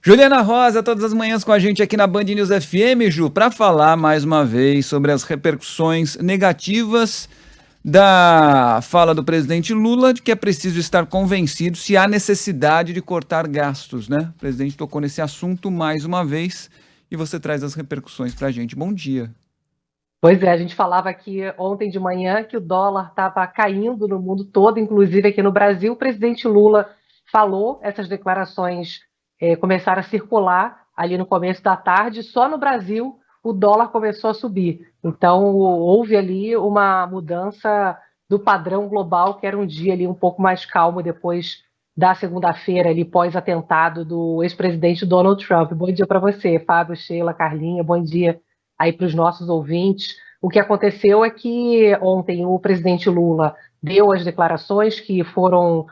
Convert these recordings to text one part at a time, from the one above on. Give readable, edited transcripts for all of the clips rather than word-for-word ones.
Juliana Rosa, todas as manhãs com a gente aqui na Band News FM, Ju, para falar mais uma vez sobre as repercussões negativas da fala do presidente Lula de que é preciso estar convencido se há necessidade de cortar gastos, né? O presidente tocou nesse assunto mais uma vez e você traz as repercussões para a gente. Bom dia. Pois é, a gente falava aqui ontem de manhã que o dólar estava caindo no mundo todo, inclusive aqui no Brasil. O presidente Lula falou, essas declarações começaram a circular ali no começo da tarde. Só no Brasil o dólar começou a subir. Então houve ali uma mudança do padrão global, que era um dia ali um pouco mais calmo depois da segunda-feira, ali pós-atentado do ex-presidente Donald Trump. Bom dia para você, Fábio, Sheila, Carlinha, bom dia aí para os nossos ouvintes. O que aconteceu é que ontem o presidente Lula deu as declarações que foram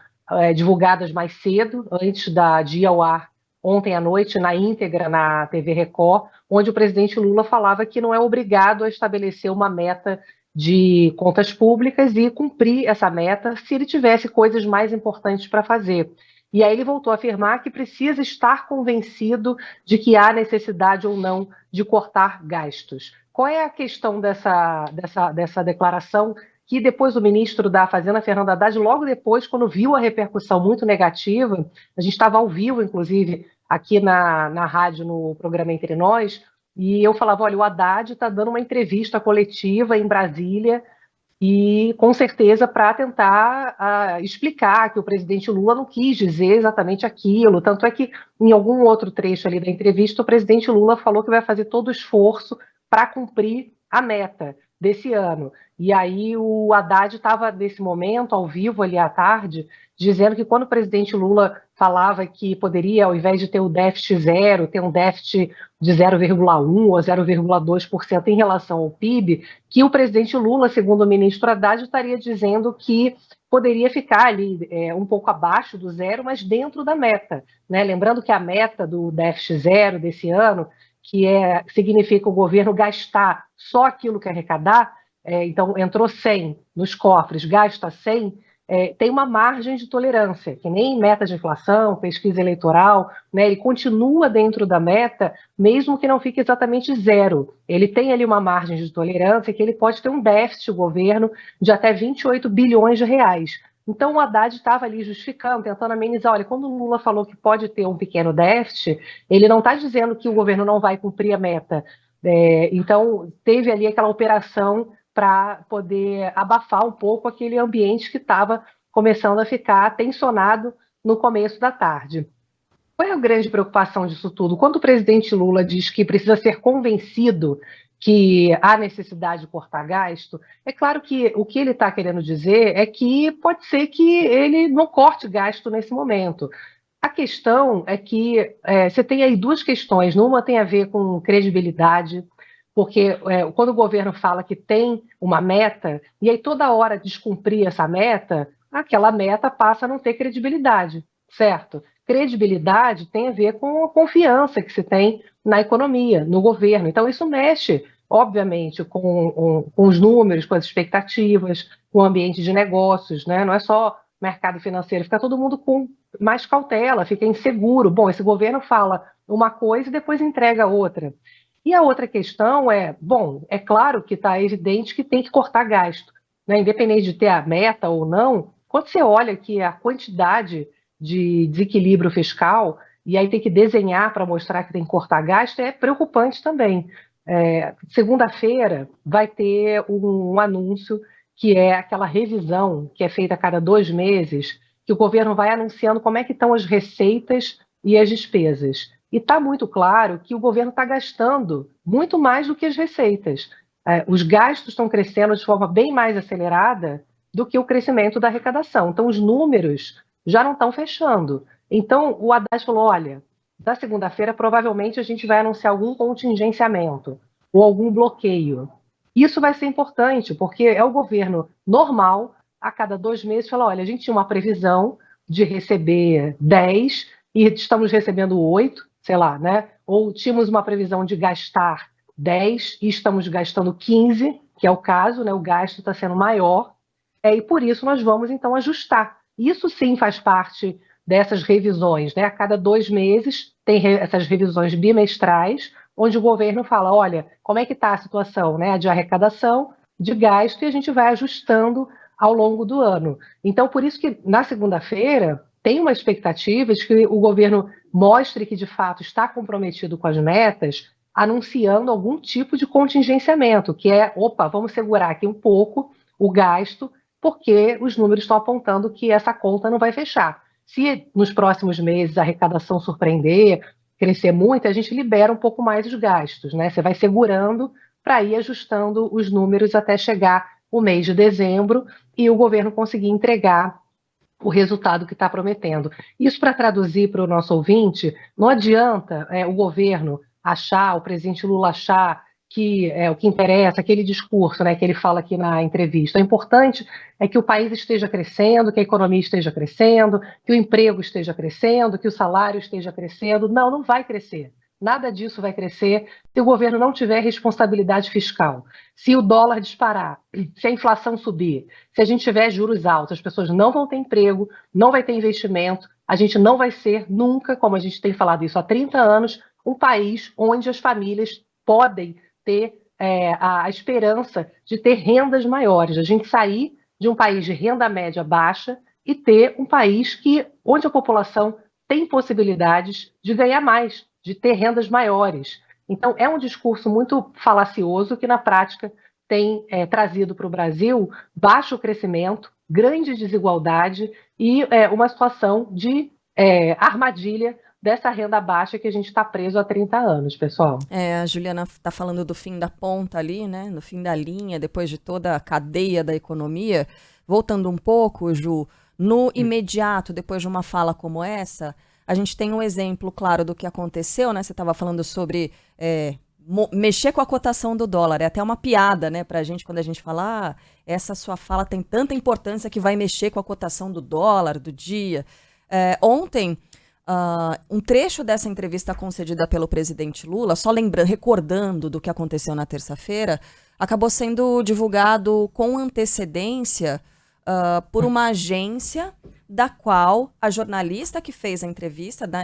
divulgadas mais cedo, antes de ir ao ar ontem à noite, na íntegra, na TV Record, onde o presidente Lula falava que não é obrigado a estabelecer uma meta de contas públicas e cumprir essa meta se ele tivesse coisas mais importantes para fazer. E aí ele voltou a afirmar que precisa estar convencido de que há necessidade ou não de cortar gastos. Qual é a questão dessa declaração que depois o ministro da Fazenda, Fernando Haddad, logo depois, quando viu a repercussão muito negativa, a gente estava ao vivo, inclusive, aqui na rádio, no programa Entre Nós, e eu falava, olha, o Haddad está dando uma entrevista coletiva em Brasília e com certeza para tentar explicar que o presidente Lula não quis dizer exatamente aquilo. Tanto é que em algum outro trecho ali da entrevista, o presidente Lula falou que vai fazer todo o esforço para cumprir a meta desse ano. E aí o Haddad estava, nesse momento, ao vivo ali à tarde, dizendo que quando o presidente Lula falava que poderia, ao invés de ter o déficit zero, ter um déficit de 0,1 ou 0,2% em relação ao PIB, que o presidente Lula, segundo o ministro Haddad, estaria dizendo que poderia ficar ali um pouco abaixo do zero, mas dentro da meta, né? Lembrando que a meta do déficit zero desse ano, que significa o governo gastar só aquilo que arrecadar, então entrou 100 nos cofres, gasta 100, tem uma margem de tolerância, que nem meta de inflação, pesquisa eleitoral, né? Ele continua dentro da meta, mesmo que não fique exatamente zero. Ele tem ali uma margem de tolerância que ele pode ter um déficit, o governo, de até 28 bilhões de reais. Então o Haddad estava ali justificando, tentando amenizar. Olha, quando o Lula falou que pode ter um pequeno déficit, ele não está dizendo que o governo não vai cumprir a meta. Então teve ali aquela operação para poder abafar um pouco aquele ambiente que estava começando a ficar tensionado no começo da tarde. Qual é a grande preocupação disso tudo? Quando o presidente Lula diz que precisa ser convencido que há necessidade de cortar gasto, é claro que o que ele está querendo dizer é que pode ser que ele não corte gasto nesse momento. A questão é que você tem aí duas questões. Uma tem a ver com credibilidade, porque quando o governo fala que tem uma meta, e aí toda hora descumprir essa meta, aquela meta passa a não ter credibilidade, certo? Credibilidade tem a ver com a confiança que se tem na economia, no governo. Então, isso mexe, obviamente, com os números, com as expectativas, com o ambiente de negócios, né? Não é só mercado financeiro, fica todo mundo com mais cautela, fica inseguro. Bom, esse governo fala uma coisa e depois entrega outra. E a outra questão é, bom, é claro que está evidente que tem que cortar gasto, né? Independente de ter a meta ou não, quando você olha que a quantidade de desequilíbrio fiscal, e aí tem que desenhar para mostrar que tem que cortar gasto, é preocupante também. Segunda-feira vai ter um anúncio que é aquela revisão que é feita a cada 2 meses, que o governo vai anunciando como é que estão as receitas e as despesas. E está muito claro que o governo está gastando muito mais do que as receitas. Os gastos estão crescendo de forma bem mais acelerada do que o crescimento da arrecadação. Então, os números já não estão fechando. Então, o Haddad falou, olha, da segunda-feira provavelmente a gente vai anunciar algum contingenciamento ou algum bloqueio. Isso vai ser importante, porque é o governo normal, a cada 2 meses, fala, olha, a gente tinha uma previsão de receber 10 e estamos recebendo 8, sei lá, né? Ou tínhamos uma previsão de gastar 10 e estamos gastando 15, que é o caso, né? O gasto está sendo maior, e por isso nós vamos, então, ajustar. Isso sim faz parte dessas revisões, né? A cada 2 meses tem essas revisões bimestrais, onde o governo fala, olha, como é que está a situação, né, de arrecadação, de gasto, e a gente vai ajustando ao longo do ano. Então, por isso que na segunda-feira tem uma expectativa de que o governo mostre que de fato está comprometido com as metas, anunciando algum tipo de contingenciamento, que é, opa, vamos segurar aqui um pouco o gasto, porque os números estão apontando que essa conta não vai fechar. Se nos próximos meses a arrecadação surpreender, crescer muito, a gente libera um pouco mais os gastos, né? Você vai segurando para ir ajustando os números até chegar o mês de dezembro e o governo conseguir entregar o resultado que está prometendo. Isso para traduzir para o nosso ouvinte, não adianta o governo achar, o presidente Lula achar que o que interessa, aquele discurso, né, que ele fala aqui na entrevista. O importante é que o país esteja crescendo, que a economia esteja crescendo, que o emprego esteja crescendo, que o salário esteja crescendo. Não, não vai crescer. Nada disso vai crescer se o governo não tiver responsabilidade fiscal. Se o dólar disparar, se a inflação subir, se a gente tiver juros altos, as pessoas não vão ter emprego, não vai ter investimento, a gente não vai ser nunca, como a gente tem falado isso há 30 anos, um país onde as famílias podem ter a esperança de ter rendas maiores, a gente sair de um país de renda média baixa e ter um país onde a população tem possibilidades de ganhar mais, de ter rendas maiores. Então, é um discurso muito falacioso que, na prática, tem trazido para o Brasil baixo crescimento, grande desigualdade e uma situação de armadilha dessa renda baixa que a gente está preso há 30 anos, pessoal. A Juliana está falando do fim da ponta ali, né? No fim da linha, depois de toda a cadeia da economia. Voltando um pouco, Ju, no imediato, depois de uma fala como essa, a gente tem um exemplo claro do que aconteceu, né? Você estava falando sobre mexer com a cotação do dólar. É até uma piada, né, pra gente, quando a gente fala, essa sua fala tem tanta importância que vai mexer com a cotação do dólar, do dia. Ontem, um trecho dessa entrevista concedida pelo presidente Lula, só recordando do que aconteceu na terça-feira, acabou sendo divulgado com antecedência por uma agência da qual a jornalista que fez a entrevista, da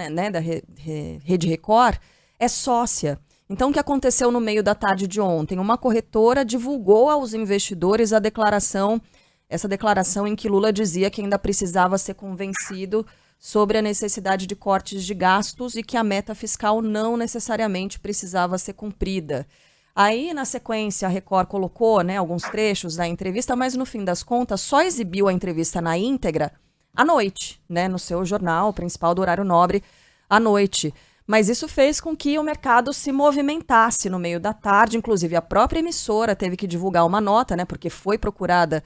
Rede Record, é sócia. Então, o que aconteceu no meio da tarde de ontem? Uma corretora divulgou aos investidores essa declaração em que Lula dizia que ainda precisava ser convencido sobre a necessidade de cortes de gastos e que a meta fiscal não necessariamente precisava ser cumprida. Aí, na sequência, a Record colocou, né, alguns trechos da entrevista, mas no fim das contas só exibiu a entrevista na íntegra à noite, né, no seu jornal principal do horário nobre, à noite. Mas isso fez com que o mercado se movimentasse no meio da tarde, inclusive a própria emissora teve que divulgar uma nota, né, porque foi procurada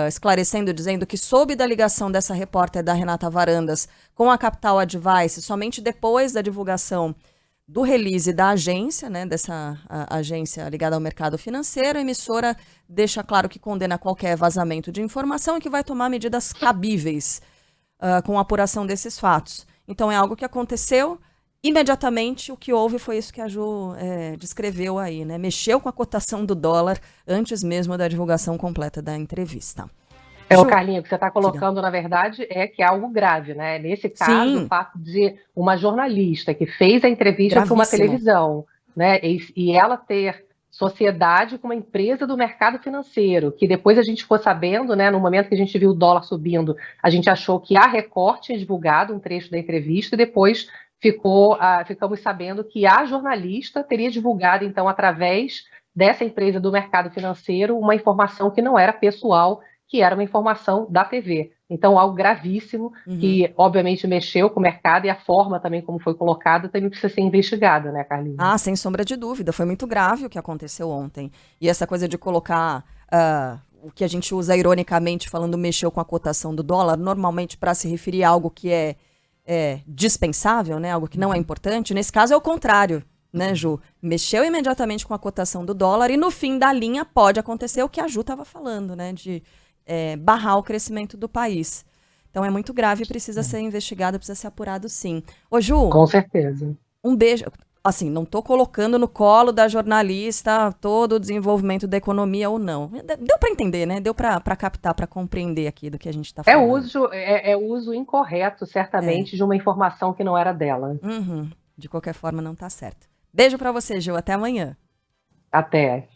esclarecendo, dizendo que soube da ligação dessa repórter da Renata Varandas com a Capital Advice somente depois da divulgação do release da agência, né, dessa agência ligada ao mercado financeiro. A emissora deixa claro que condena qualquer vazamento de informação e que vai tomar medidas cabíveis com a apuração desses fatos. Então é algo que aconteceu. Imediatamente, o que houve foi isso que a Ju descreveu aí, né? Mexeu com a cotação do dólar antes mesmo da divulgação completa da entrevista. O Carlinho, o que você está colocando, na verdade, é que é algo grave, né? Nesse caso, Sim. o fato de uma jornalista que fez a entrevista para uma televisão, né? E ela ter sociedade com uma empresa do mercado financeiro, que depois a gente ficou sabendo, né? No momento que a gente viu o dólar subindo, a gente achou que a Record tinha divulgado um trecho da entrevista e depois ficamos sabendo que a jornalista teria divulgado, então, através dessa empresa do mercado financeiro, uma informação que não era pessoal, que era uma informação da TV. Então, algo gravíssimo, que obviamente mexeu com o mercado e a forma também como foi colocada também precisa ser investigada, né, Carlinhos? Ah, sem sombra de dúvida. Foi muito grave o que aconteceu ontem. E essa coisa de colocar o que a gente usa ironicamente falando mexeu com a cotação do dólar, normalmente para se referir a algo que é dispensável, né? Algo que não é importante. Nesse caso é o contrário, né, Ju? Mexeu imediatamente com a cotação do dólar e no fim da linha pode acontecer o que a Ju estava falando, né? De barrar o crescimento do país. Então é muito grave, precisa ser investigado, precisa ser apurado sim. Ô, Ju. Com certeza. Um beijo. assim, não estou colocando no colo da jornalista todo o desenvolvimento da economia ou não. Deu para entender, né? Deu para captar, para compreender aqui do que a gente está falando. É uso incorreto, certamente, de uma informação que não era dela. Uhum. De qualquer forma, não está certo. Beijo para você, Gil. Até amanhã. Até.